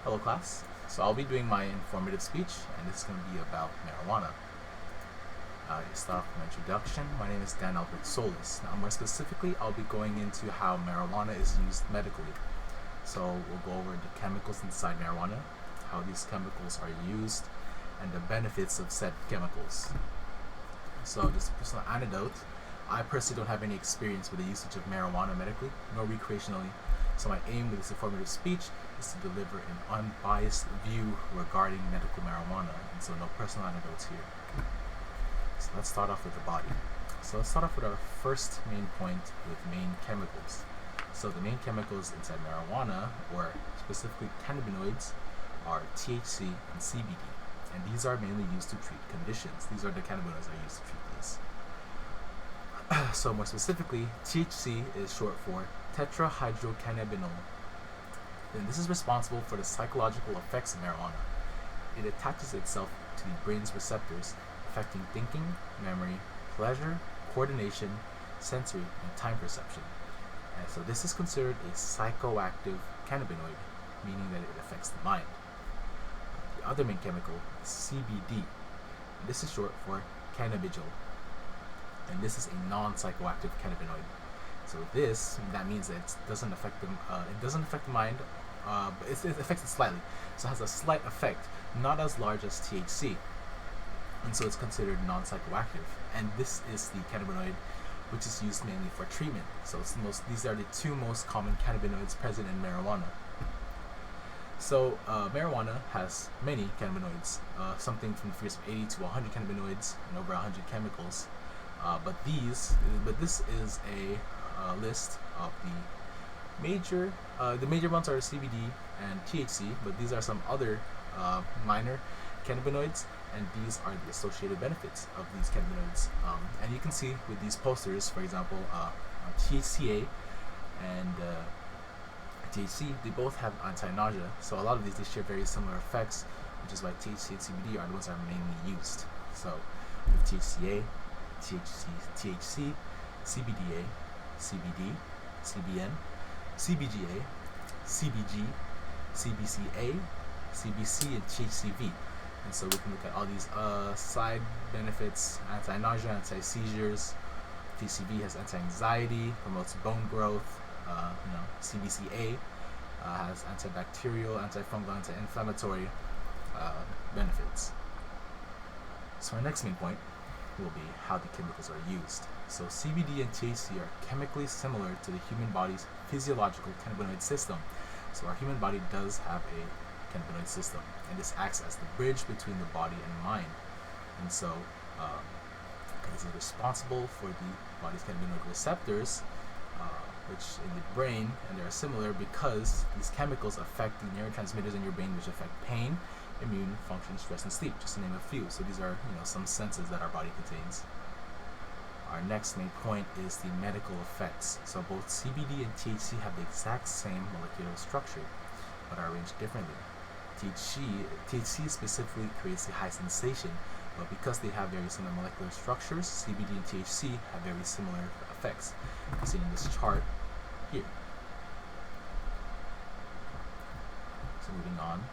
Hello class. So I'll be doing my informative speech, and this is going to be about marijuana. Start off with my introduction. My name is Dan Albert Solis. Now more specifically, I'll be going into how marijuana is used medically. So we'll go over the chemicals inside marijuana, how these chemicals are used, and the benefits of said chemicals. So just a personal anecdote, I personally don't have any experience with the usage of marijuana medically, nor recreationally. So my aim with this informative speech is to deliver an unbiased view regarding medical marijuana, and so no personal anecdotes here. So let's start off with the body. So let's start off with our first main point with main chemicals. So the main chemicals inside marijuana, or specifically cannabinoids, are THC and CBD, and these are mainly used to treat conditions. These are the cannabinoids that are used to treat these. So more specifically, THC is short for tetrahydrocannabinol. And this is responsible for the psychological effects of marijuana. It attaches itself to the brain's receptors, affecting thinking, memory, pleasure, coordination, sensory, and time perception. And so this is considered a psychoactive cannabinoid, meaning that it affects the mind. The other main chemical is CBD. This is short for cannabidiol, and this is a non-psychoactive cannabinoid. So that means that it doesn't affect the mind, but it affects it slightly. So it has a slight effect, not as large as THC, and so it's considered non-psychoactive. And this is the cannabinoid which is used mainly for treatment. So these are the two most common cannabinoids present in marijuana. So marijuana has many cannabinoids, something from the figures of 80 to 100 cannabinoids and over 100 chemicals. But this is a list of the major ones are CBD and THC, but these are some other minor cannabinoids, and these are the associated benefits of these cannabinoids. And you can see with these posters, for example, THCA and THC, they both have anti-nausea, so a lot of these, they share very similar effects, which is why THC and CBD are the ones that are mainly used. So with THCA, THC, CBDA, CBD, CBN, CBGA, CBG, CBCA, CBC, and THCV. And so we can look at all these side benefits: anti-nausea, anti-seizures. THCV has anti-anxiety, promotes bone growth. CBCA has antibacterial, antifungal, anti-inflammatory benefits. So our next main point will be how the chemicals are used. So CBD and THC are chemically similar to the human body's physiological cannabinoid system. So our human body does have a cannabinoid system, and this acts as the bridge between the body and mind. And so this is responsible for the body's cannabinoid receptors, which in the brain, and they are similar because these chemicals affect the neurotransmitters in your brain, which affect pain, immune function, stress, and sleep, just to name a few. So these are some senses that our body contains. Our next main point is the medical effects. So both CBD and THC have the exact same molecular structure, but are arranged differently. THC specifically creates a high sensation, but because they have very similar molecular structures, CBD and THC have very similar effects, as seen in this chart here. So moving on.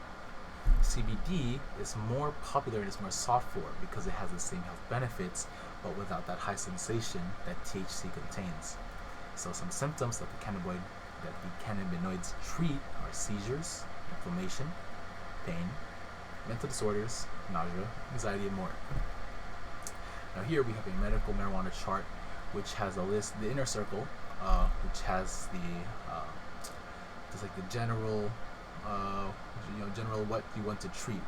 CBD is more popular and is more sought for because it has the same health benefits, but without that high sensation that THC contains. So some symptoms that the cannabinoids treat are seizures, inflammation, pain, mental disorders, nausea, anxiety, and more. Now here we have a medical marijuana chart which has a list, the inner circle, which has just like the general what you want to treat.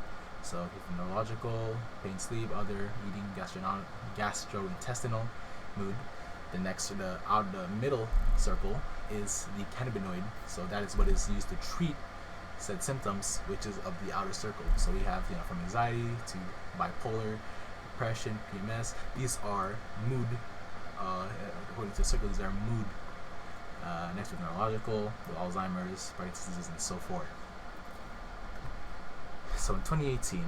So neurological, pain, sleep, other, eating, gastrointestinal, mood. The middle circle is the cannabinoid. So that is what is used to treat said symptoms, which is of the outer circle. So we have from anxiety to bipolar, depression, PMS. These are mood. According to the circle, these are mood. Next with neurological, with Alzheimer's, Parkinson's disease, and so forth. So in 2018,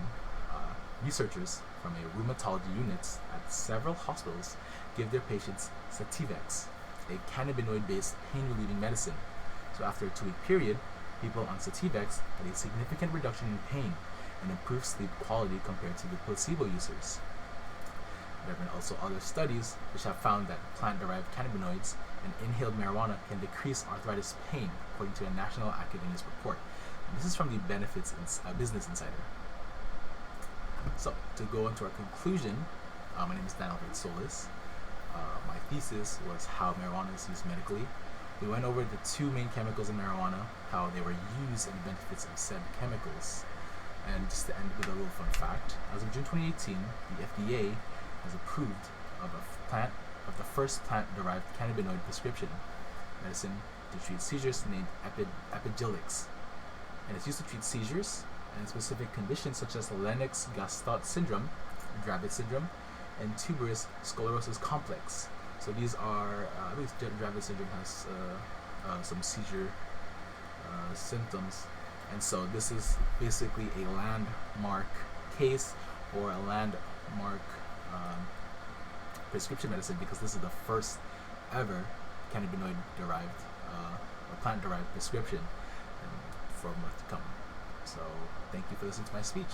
researchers from a rheumatology unit at several hospitals gave their patients Sativex, a cannabinoid-based pain-relieving medicine. So after a 2-week period, people on Sativex had a significant reduction in pain and improved sleep quality compared to the placebo users. There have been also other studies which have found that plant-derived cannabinoids and inhaled marijuana can decrease arthritis pain, according to a National Academia's report. And this is from the Business Insider. So, to go into our conclusion, my name is Dan Albert Solis. My thesis was how marijuana is used medically. We went over the two main chemicals in marijuana, how they were used and the benefits of said chemicals. And just to end with a little fun fact, as of June 2018, the FDA has approved of the first plant-derived cannabinoid prescription medicine to treat seizures named Epidiolex. And it's used to treat seizures and specific conditions such as Lennox-Gastaut syndrome, Dravet syndrome, and tuberous sclerosis complex. So these are, at least Dravet syndrome has some seizure symptoms, and so this is basically a landmark case or a landmark prescription medicine, because this is the first ever cannabinoid derived or plant derived prescription, and for more to come. So thank you for listening to my speech.